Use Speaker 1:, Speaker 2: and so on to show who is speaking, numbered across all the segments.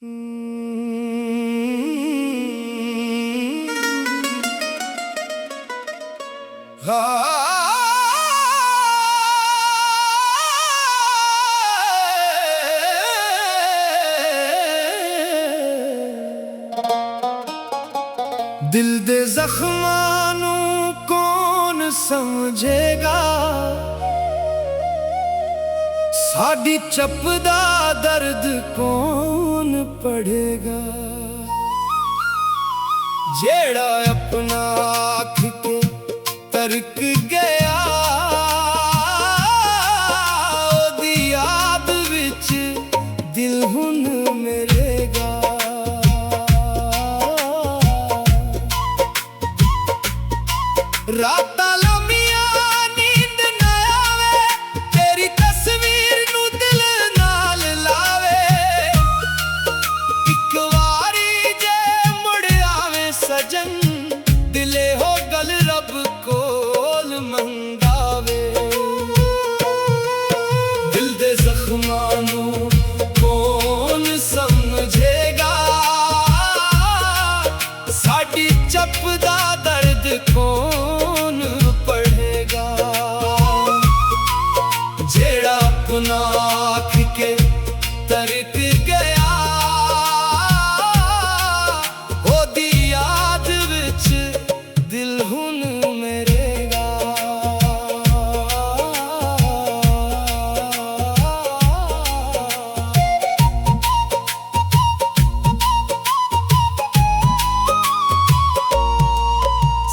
Speaker 1: दिल दे जख्मां नू कौन समझेगा, साडी चपदा दर्द कौन पढ़ेगा। जेड़ा अपना आँख के तरक गया, ओदी याद विच दिल हुन मेरेगा। रातां लम्मियां नींद ना आवे, तेरी तस्वीर नू दिल नाल लावे। इक वारी जे मुड़ आवे सजन, दिले हो गल रब कोल मंगावे। दिल दे जख्मां नू कौन समझेगा, साडी चपदा दर्द कौन पढ़ेगा। जेड़ा अपना आँख के तरक गया, ओदी याद विच दिल हुन मेरेगा।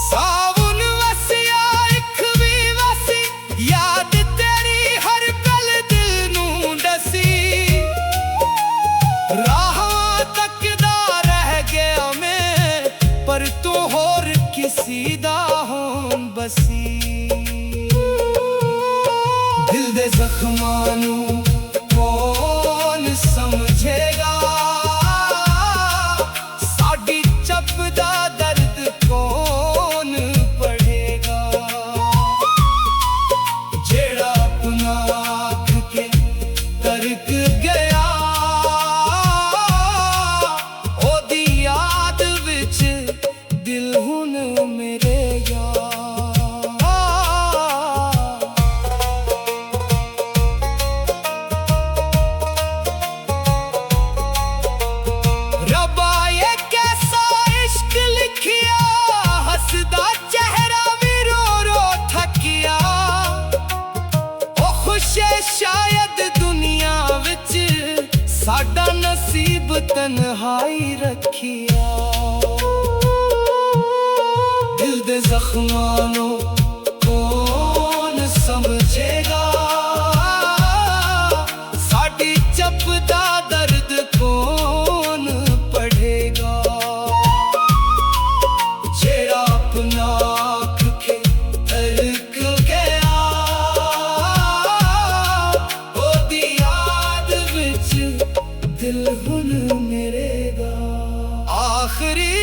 Speaker 1: सावन वसिया इक भी वसी, याद तेरी हर पल दिल नू दसी। राहां तकदा रह गया मैं, पर तू होर किसी दा होन बसी। दिल दे जख्मां नू कौन समझेगा, साडी चपदा दर्द कौन पढ़ेगा। जेड़ा अपना आँख के तरक गया, ओदी याद विच दिल हुन मेरेगा। रब्बा ये कैसा इश्क लिखिया, हसदा चेहरा भी रो रो थकिया। ओ खुशे शायद दुनिया विच, साडा नसीब तन्हाई रखिया। दिल दे जख्मां नू कौन समझेगा, साडी चपदा दर्द कौन पढ़ेगा। जेड़ा अपना आँख के तरक गया, ओदी याद विच दिल हुन मेरेगा। आखरी